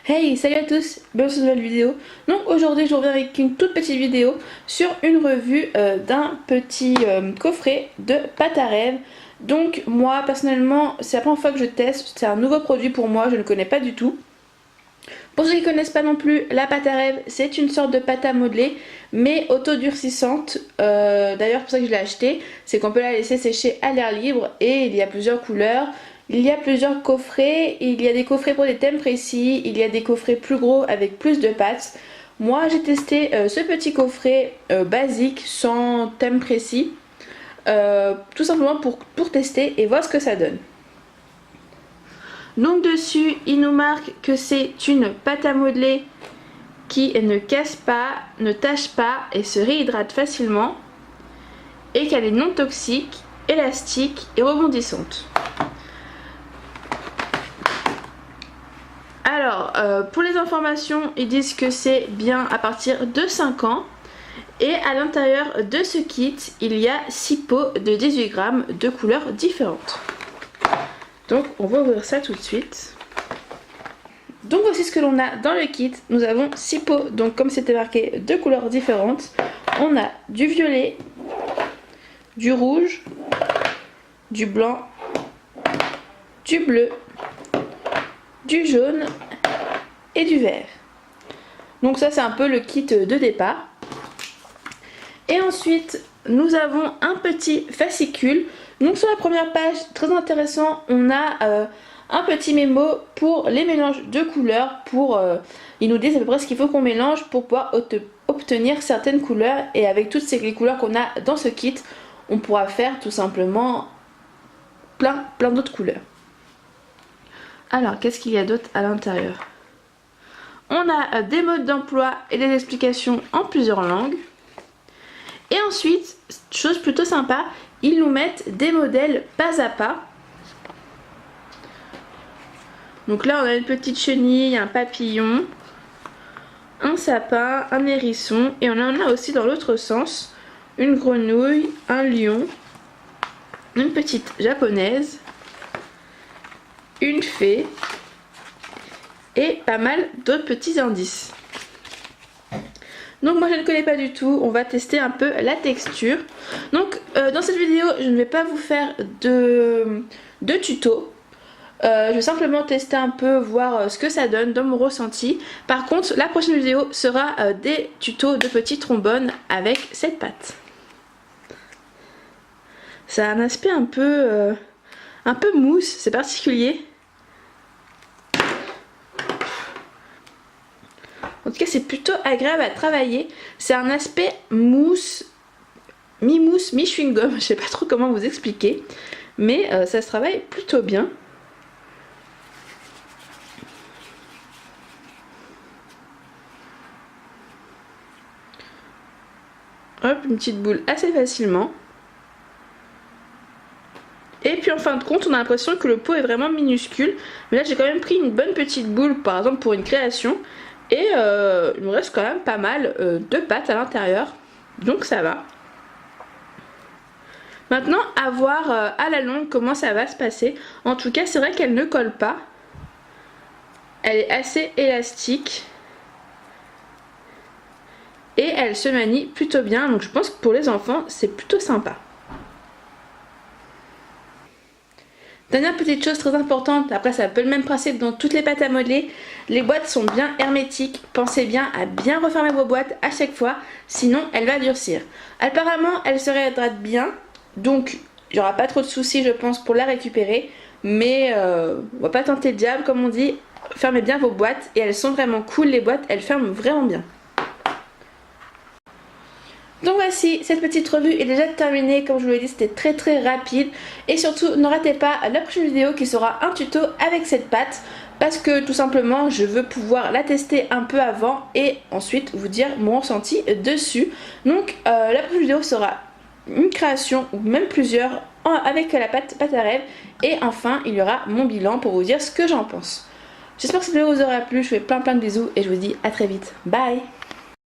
Hey, salut à tous, bienvenue sur une nouvelle vidéo. Donc aujourd'hui je reviens avec une toute petite vidéo sur une revue d'un petit coffret de pâte à rêve. Donc moi personnellement c'est la première fois que je teste, c'est un nouveau produit pour moi, je ne connais pas du tout. Pour ceux qui ne connaissent pas non plus, la pâte à rêve c'est une sorte de pâte à modeler mais auto-durcissante. D'ailleurs pour ça que je l'ai acheté, c'est qu'on peut la laisser sécher à l'air libre et il y a plusieurs couleurs. Il y a plusieurs coffrets, il y a des coffrets pour des thèmes précis, il y a des coffrets plus gros avec plus de pâtes. Moi j'ai testé ce petit coffret basique sans thème précis, tout simplement pour tester et voir ce que ça donne. Donc dessus il nous marque que c'est une pâte à modeler qui ne casse pas, ne tache pas et se réhydrate facilement et qu'elle est non toxique, élastique et rebondissante. Alors, pour les informations, ils disent que c'est bien à partir de 5 ans. Et à l'intérieur de ce kit, il y a 6 pots de 18 grammes de couleurs différentes. Donc, on va ouvrir ça tout de suite. Donc, voici ce que l'on a dans le kit. Nous avons 6 pots, donc comme c'était marqué, de couleurs différentes. On a du violet, du rouge, du blanc, du bleu, du jaune et du vert. Donc ça c'est un peu le kit de départ. Et ensuite nous avons un petit fascicule. Donc sur la première page, très intéressant, on a un petit mémo pour les mélanges de couleurs. Ils nous disent à peu près ce qu'il faut qu'on mélange pour pouvoir obtenir certaines couleurs. Et avec toutes les couleurs qu'on a dans ce kit, on pourra faire tout simplement plein d'autres couleurs. Alors, qu'est-ce qu'il y a d'autre à l'intérieur? On a des modes d'emploi et des explications en plusieurs langues. Et ensuite, chose plutôt sympa, ils nous mettent des modèles pas à pas. Donc là, on a une petite chenille, un papillon, un sapin, un hérisson. Et on en a aussi dans l'autre sens, une grenouille, un lion, une petite japonaise, une fée et pas mal d'autres petits indices. Donc moi je ne connais pas du tout, on va tester un peu la texture. Donc dans cette vidéo je ne vais pas vous faire de tuto. Je vais simplement tester un peu, voir ce que ça donne dans mon ressenti. Par contre la prochaine vidéo sera des tutos de petits trombones avec cette pâte. Ça a un aspect un peu mousse, c'est particulier. En tout cas c'est plutôt agréable à travailler. C'est un aspect mousse, mi-mousse, mi-chewing-gum. Je sais pas trop comment vous expliquer. Mais ça se travaille plutôt bien. Hop, une petite boule assez facilement. Et puis en fin de compte on a l'impression que le pot est vraiment minuscule. Mais là j'ai quand même pris une bonne petite boule par exemple pour une création. Et il me reste quand même pas mal de pâte à l'intérieur. Donc ça va. Maintenant à voir à la longue comment ça va se passer. En tout cas c'est vrai qu'elle ne colle pas. Elle est assez élastique. Et elle se manie plutôt bien. Donc je pense que pour les enfants c'est plutôt sympa. Dernière petite chose très importante, après c'est un peu le même principe dans toutes les pâtes à modeler, les boîtes sont bien hermétiques, pensez bien à bien refermer vos boîtes à chaque fois, sinon elle va durcir. Apparemment elle se réhydrate bien, donc il n'y aura pas trop de soucis je pense pour la récupérer, mais on va pas tenter le diable comme on dit, fermez bien vos boîtes et elles sont vraiment cool les boîtes, elles ferment vraiment bien. Donc voici, cette petite revue est déjà terminée, comme je vous l'ai dit c'était très rapide. Et surtout ne ratez pas la prochaine vidéo qui sera un tuto avec cette pâte. Parce que tout simplement je veux pouvoir la tester un peu avant et ensuite vous dire mon ressenti dessus. Donc la prochaine vidéo sera une création ou même plusieurs avec la pâte à rêve. Et enfin il y aura mon bilan pour vous dire ce que j'en pense. J'espère que cette vidéo vous aura plu, je vous fais plein de bisous et je vous dis à très vite. Bye!